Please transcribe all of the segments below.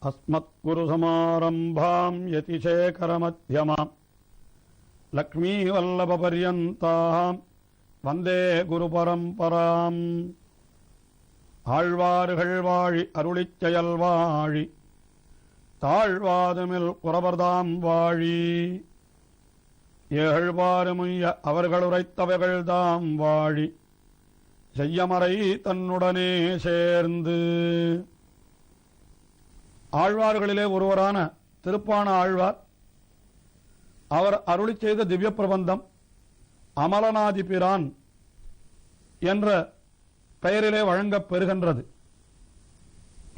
அஸ்மத்குருசமாரம்பாம் யதிசேகரமத்யமாம் லக்ஷ்மீவல்லபபர்யந்தாம் வந்தே குருபரம்பராம். ஆழ்வார்கள் வாழி அருளிச் செயல் வாழி தாழ்வாதுமில் குறவர்தாம் வாழி ஏழ்வாறுமுய்ய அவர்களுரைத்தவைகள்தாம் வாழி செய்யமறை தன்னுடனே சேர்ந்து. ஆழ்வார்களிலே ஒருவரான திருப்பான ஆழ்வார் அவர் அருளி செய்த திவ்ய பிரபந்தம் அமலநாதிபிரான் என்ற பெயரிலே வழங்கப் பெறுகின்றது.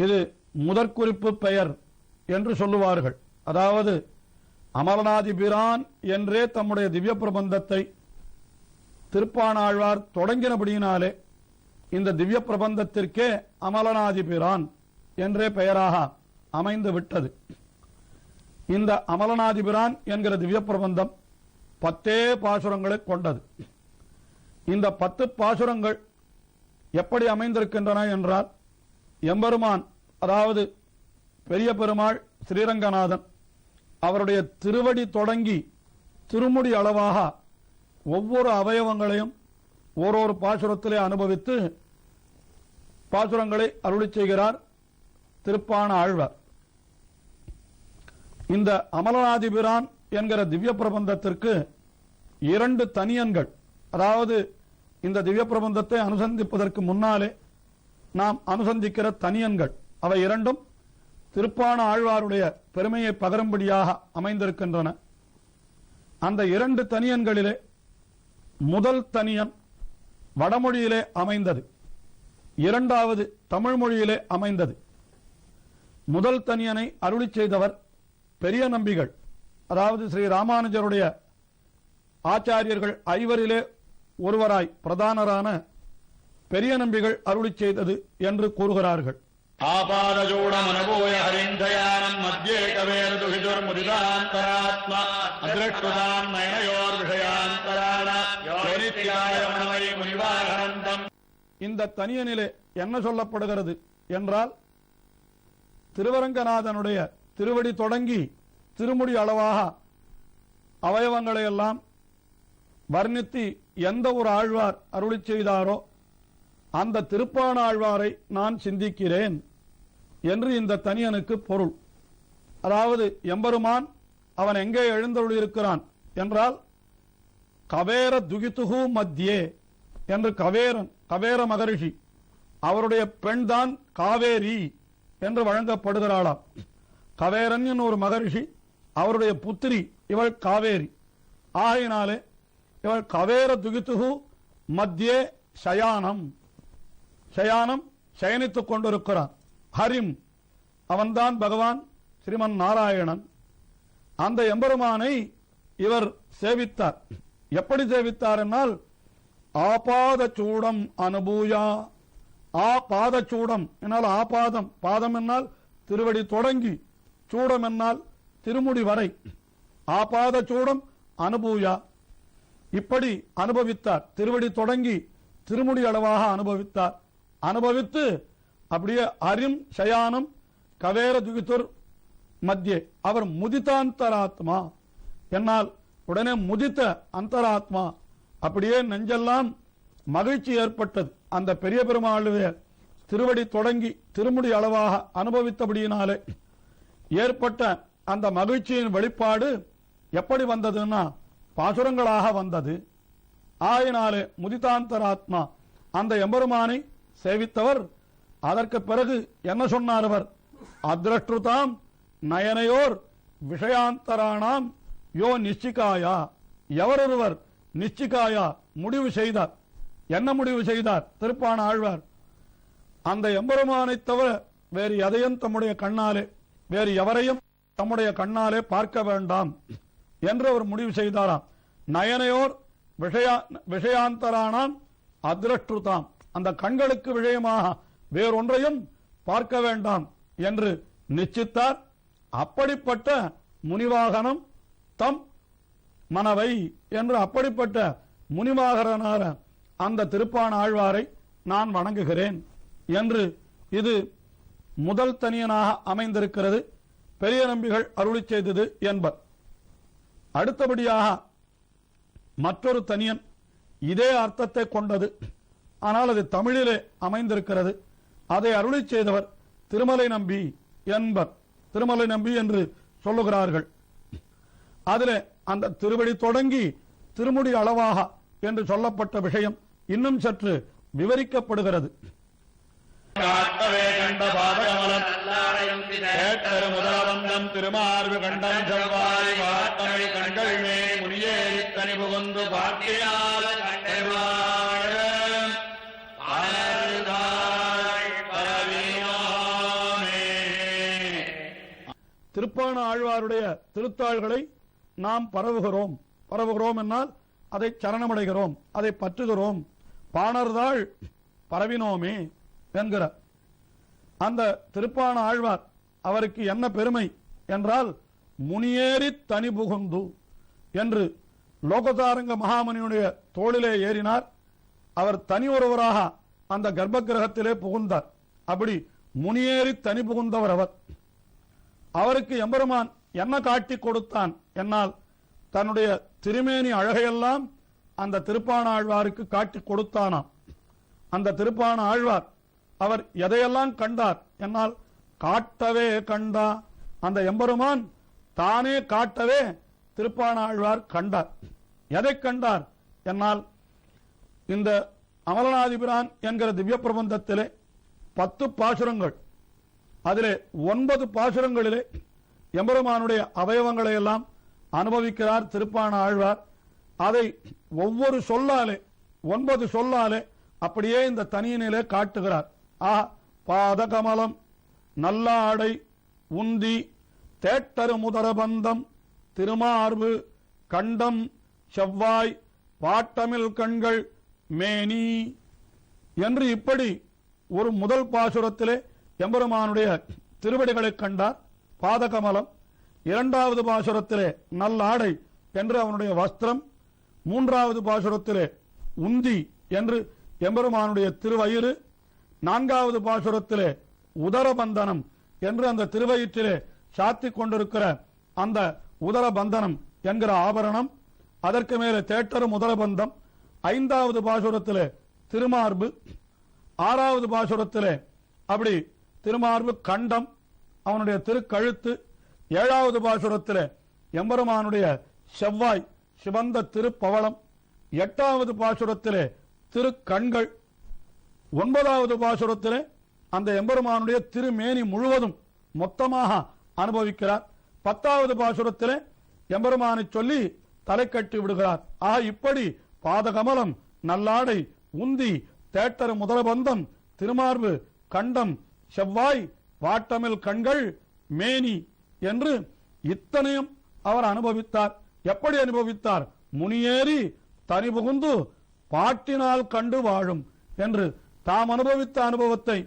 இது முதற்குறிப்பு பெயர் என்று சொல்லுவார்கள். அதாவது அமலநாதிபிரான் என்றே தம்முடைய திவ்ய பிரபந்தத்தை திருப்பானாழ்வார் தொடங்கினபடியினாலே இந்த திவ்ய பிரபந்தத்திற்கே அமலநாதிபிரான் என்றே பெயராக அமைந்து விட்டது. இந்த அமலநாதிபிரான் என்கிற திவ்ய பிரபந்தம் 10 பாசுரங்களை கொண்டது. இந்த 10 பாசுரங்கள் எப்படி அமைந்திருக்கின்றன என்றால், எம்பெருமான் அதாவது பெரிய பெருமாள் ஸ்ரீரங்கநாதன் அவருடைய திருவடி தொடங்கி திருமுடி அளவாக ஒவ்வொரு அவயவங்களையும் ஓரொரு பாசுரத்திலே அனுபவித்து பாசுரங்களை அருளி செய்கிறார் திருப்பான ஆழ்வார். இந்த அமலநாதிபிரான் என்கிற திவ்ய பிரபந்தத்திற்கு 2 தனியன்கள், அதாவது இந்த திவ்ய பிரபந்தத்தை அனுசந்திப்பதற்கு முன்னாலே நாம் அனுசந்திக்கிற தனியன்கள், அவை இரண்டும் திருப்பான ஆழ்வாருடைய பெருமையை பகரும்படியாக அமைந்திருக்கின்றன. அந்த 2 தனியன்களிலே முதல் தனியன் வடமொழியிலே அமைந்தது, இரண்டாவது தமிழ் மொழியிலே அமைந்தது. முதல் தனியனை அருளி செய்தவர் பெரிய நம்பிகள், அதாவது ஸ்ரீ ராமானுஜருடைய ஆச்சாரியர்கள் 5 ஒருவராய் பிரதானரான பெரிய நம்பிகள் அருளி செய்தது என்று கூறுகிறார்கள். ஆபாதஜூடமனுபூய ஹரிந்தயானம் மத்யே கவேரதுஹிதுர் முதிதாந்தராத்மா அத்ரஷ்டுதாம் நயனயோர் விஷயாந்தராண யோனித்யாய மனவை முனிவாகரந்தம். இந்த தனியனிலே என்ன சொல்லப்படுகிறது என்றால், திருவரங்கநாதனுடைய திருவடி தொடங்கி திருமுடி அளவாக அவயவங்களை எல்லாம் வர்ணித்து எந்த ஒரு ஆழ்வார் அருளி செய்தாரோ அந்த திருப்பான ஆழ்வாரை நான் சிந்திக்கிறேன் என்று இந்த தனியனுக்கு பொருள். அதாவது எம்பெருமான் அவன் எங்கே எழுந்தருளியிருக்கிறான் என்றால், கவேர துகித்துகு மத்தியே என்று கவேர மகரிஷி அவருடைய பெண்தான் காவேரி என்று வழங்கப்படுகிறாளாம். கவேரன் என்ற ஒரு மகரிஷி, அவருடைய புத்திரி இவள் காவேரி. ஆகையினாலே இவள் கவேர துகித்துகு மத்தியே சயானம் சயனித்துக் கொண்டிருக்கிறான். ஹரிம் அவன்தான் பகவான் ஸ்ரீமன் நாராயணன். அந்த எம்பெருமானை இவர் சேவித்தார். எப்படி சேவித்தார் என்னால், ஆபாத சூடம் அனுபூயா. ஆபாத சூடம் என்னால் ஆபாதம், பாதம் என்னால் திருவடி தொடங்கி, சூடம் என்னால் திருமுடி வரை, ஆபாத சூடம் அனுபூயா. இப்படி அனுபவித்தார். திருவடி தொடங்கி திருமுடி அளவாக அனுபவித்தார். அனுபவித்து அப்படியே அரிம் சயானம் கவேர துகித்துர் மத்தியே, அவர் முதிதாந்தராத்மா என்னால் உடனே முதித்த அந்தராத்மா, அப்படியே நெஞ்செல்லாம் மகிழ்ச்சி ஏற்பட்டது. அந்த பெரிய பெருமாளுடைய திருவடி தொடங்கி திருமுடி அளவாக அனுபவித்தபடியினாலே ஏற்பட்ட அந்த மகிழ்ச்சியின் வெளிப்பாடு எப்படி வந்ததுன்னா பாசுரங்களாக வந்தது. ஆயினாலே முதிதாந்தராத்மா அந்த எம்பெருமானை சேவித்தவர். அதற்கு பிறகு என்ன சொன்னார் அவர்? அத்ரஷ்டுதாம் நயனையோர் விஷயாந்தராணாம் யோ நிச்சிகாயா. எவரொருவர் நிச்சிகாயா முடிவு செய்தார். என்ன முடிவு செய்தார் திருப்பான ஆழ்வார்? அந்த எம்பெருமானை தவிர வேறு எதையும் தம்முடைய கண்ணாலே, வேறு எவரையும் தம்முடைய கண்ணாலே பார்க்க வேண்டாம் என்று அவர் முடிவு செய்தாராம். நயனையோர் விஷயாந்தரானாம் அத்ரஷ்டுதாம், அந்த கண்களுக்கு விஷயமாக வேறொன்றையும் பார்க்க வேண்டாம் என்று நிச்சித்தார். அப்படிப்பட்ட முனிவாகனம் தம் மனவை என்று அப்படிப்பட்ட முனிவாகரனான அந்த திருப்பான ஆழ்வாரை நான் வணங்குகிறேன் என்று இது முதல் தனியனாக அமைந்திருக்கிறது. பெரிய நம்பிகள் அருளி செய்தது என்பர். அடுத்தபடியாக மற்றொரு தனியன் இதே அர்த்தத்தை கொண்டது, ஆனால் அது தமிழிலே அமைந்திருக்கிறது. அதை அருளி செய்தவர் திருமலை நம்பி என்பர். திருமலை நம்பி என்று சொல்லுகிறார்கள். அதிலே அந்த திருவடி தொடங்கி திருமுடி அளவாக என்று சொல்லப்பட்ட விஷயம் இன்னும் சற்று விவரிக்கப்படுகிறது. காட்டவே கண்ட பாதகமலம் கேட்டரு முதலவந்தம் திருமார்பு கண்டம் செவ்வாய் வாட்டமை கண்கள் மே முனியேறி தனி புகுந்து பாட்டினால திருப்பாண ஆழ்வாருடைய திருத்தாள்களை நாம் பரவுகிறோம். பரவுகிறோம் என்னால் அதை சரணமடைகிறோம், அதை பற்றுகிறோம். பாணர்தாள் பரவினோமே என்கிற அந்த திருப்பாண ஆழ்வார் அவருக்கு என்ன பெருமை என்றால், முனியேறி தனி புகுந்து என்று லோகதாரங்க மகாமுனியுடைய தோளிலே ஏறினார். அவர் தனி ஒருவராக அந்த கர்ப்ப கிரகத்திலே புகுந்தார். அப்படி முனியேறி தனி புகுந்தவர் அவர். அவருக்கு எம்பெருமான் என்ன காட்டி கொடுத்தான் என்னால், தன்னுடைய திருமேனி அழகையெல்லாம் அந்த திருப்பாண ஆழ்வாருக்கு காட்டி கொடுத்தானாம். அந்த திருப்பாண ஆழ்வார் அவர் எதையெல்லாம் கண்டார் என்னால், காட்டவே கண்டா, அந்த எம்பெருமான் தானே காட்டவே திருப்பாண ஆழ்வார் கண்டார். எதை கண்டார் என்னால், இந்த அமலநாதிபிரான் என்கிற திவ்ய பிரபந்தத்திலே 10 பாசுரங்கள், அதிலே 9 பாசுரங்களிலே எம்பெருமானுடைய அவயவங்களை எல்லாம் அனுபவிக்கிறார் திருப்பாண ஆழ்வார். அதை ஒவ்வொரு சொல்லாலே 9 சொல்லாலே அப்படியே இந்த தனியினிலே காட்டுகிறார். பாதகமலம், நல்லாடை, உந்தி, தேட்டரு முதரபந்தம், திருமார்பு, கண்டம், செவ்வாய், பாட்டமில் கண்கள், மேனி என்று இப்படி ஒரு முதல் பாசுரத்திலே எம்பெருமானுடைய திருவடிகளை கண்டார், பாதகமலம். இரண்டாவது பாசுரத்திலே நல்லாடை என்று அவனுடைய வஸ்திரம், மூன்றாவது பாசுரத்திலே உந்தி என்று எம்பெருமானுடைய திருவயிறு, நான்காவது பாசுரத்திலே உதரபந்தனம் என்று அந்த திருவயிற்றிலே சாத்திக் கொண்டிருக்கிற அந்த உதரபந்தனம் என்கிற ஆபரணம், அதற்கு மேலே தேட்டரு முதலபந்தம், ஐந்தாவது பாசுரத்திலே திருமார்பு, ஆறாவது பாசுரத்திலே அப்படி திருமார்பு கண்டம், அவனுடைய திருக்கழுத்து, ஏழாவது பாசுரத்திலே எம்பெருமானுடைய செவ்வாய் சிவந்த திருப்பவளம், எட்டாவது பாசுரத்திலே திருக்கண்கள், 9வது பாசுரத்திலே அந்த எம்பெருமானுடைய திருமேனி முழுவதும் மொத்தமாக அனுபவிக்கிறார். 10வது பாசுரத்திலே எம்பெருமானை சொல்லி தலை கட்டி விடுகிறார். இப்படி பாதகமலம், நல்லாடை, உந்தி, தேட்டரு முதலபந்தம், திருமார்பு, கண்டம், செவ்வாய், வாட்டமில் கண்கள், மேனி என்று இத்தனையும் அவர் அனுபவித்தார். எப்படி அனுபவித்தார்? முனியேறி தனி புகுந்து பாட்டினால் கண்டு வாழும் என்று தாம் அனுபவித்த அனுபவத்தை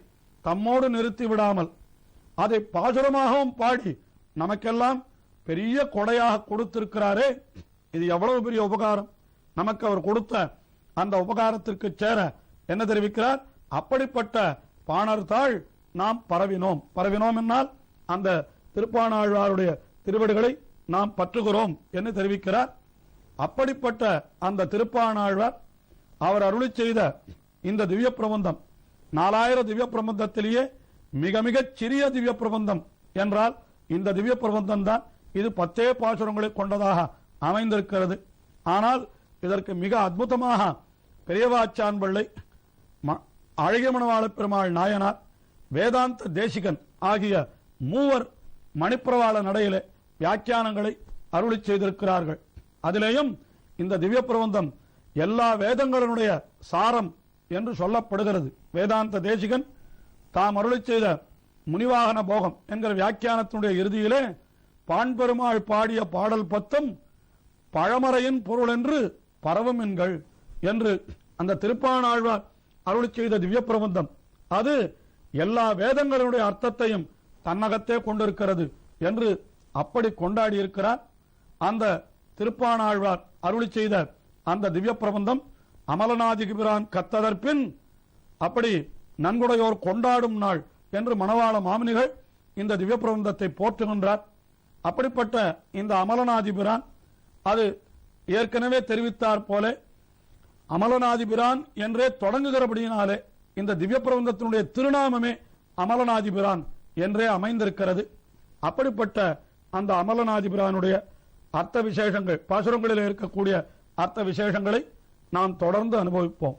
தம்மோடு நிறுத்தி விடாமல் அதை பாசுரமாகவும் பாடி நமக்கெல்லாம் பெரிய கொடையாக கொடுத்திருக்கிறாரே. இது எவ்வளவு பெரிய உபகாரம்! நமக்கு அவர் கொடுத்த அந்த உபகாரத்திற்கு சேர என்ன தெரிவிக்கிறார்? அப்படிப்பட்ட பாணர்தாள் நாம் பரவினோம். பரவினோம் என்னால் அந்த திருப்பாணாழ்வாருடைய திருவடிகளை நாம் பற்றுகிறோம் என்று தெரிவிக்கிறார். அப்படிப்பட்ட அந்த திருப்பாணாழ்வார் அவர் அருளி செய்த இந்த திவ்ய பிரபந்தம் 4000 திவ்ய பிரபந்தத்திலேயே மிக மிகச் சிறிய திவ்ய பிரபந்தம் என்றால் இந்த திவ்ய பிரபந்தம் தான். இது 10 பாசுரங்களை கொண்டதாக அமைந்திருக்கிறது. ஆனால் இதற்கு மிக அற்புதமாக பெரியவாச்சான் பிள்ளை, அழகிய மணவாள பெருமாள் நாயனார், வேதாந்த தேசிகன் ஆகிய மூவர் மணிப்பிரவாள நடையிலே வியாக்கியானங்களை அருளி செய்திருக்கிறார்கள். அதிலேயும் இந்த திவ்ய பிரபந்தம் எல்லா வேதங்களுடைய சாரம் என்று சொல்லப்படுகிறது. வேதாந்த தேசிகன் தாம் அருளி செய்த முனிவாகன போகம் என்கிற வியாக்கியானத்தினுடைய இறுதியிலே பாண்பெருமாள் பாடிய பாடல் 10 பழமறையின் பொருள் என்று பரவும் என்கள் என்று அந்த திருப்பாணாழ்வார் அருளி செய்த திவ்ய பிரபந்தம் அது எல்லா வேதங்களுடைய அர்த்தத்தையும் தன்னகத்தே கொண்டிருக்கிறது என்று அப்படி கொண்டாடி இருக்கிறார். அந்த திருப்பாணாழ்வார் அருளி செய்த அந்த திவ்ய பிரபந்தம் அமலநாதிபிரான் கத்ததற்பின் அப்படி நன்குடையோர் கொண்டாடும் நாள் என்று மணவாள மாமுனிகள் இந்த திவ்ய பிரபந்தத்தை போற்றுகின்றார். அப்படிப்பட்ட இந்த அமலநாதிபிரான் அது ஏற்கனவே தெரிவித்தார் போல அமலநாதிபிரான் என்றே தொடங்குகிறபடியினாலே இந்த திவ்ய பிரபந்தத்தினுடைய திருநாமமே அமலநாதிபிரான் என்றே அமைந்திருக்கிறது. அப்படிப்பட்ட அந்த அமலநாதிபிரானுடைய அர்த்த விசேஷங்கள் பாசுரங்களில் இருக்கக்கூடிய அர்த்த விசேஷங்களை நாம் தொடர்ந்து அனுபவிப்போம்.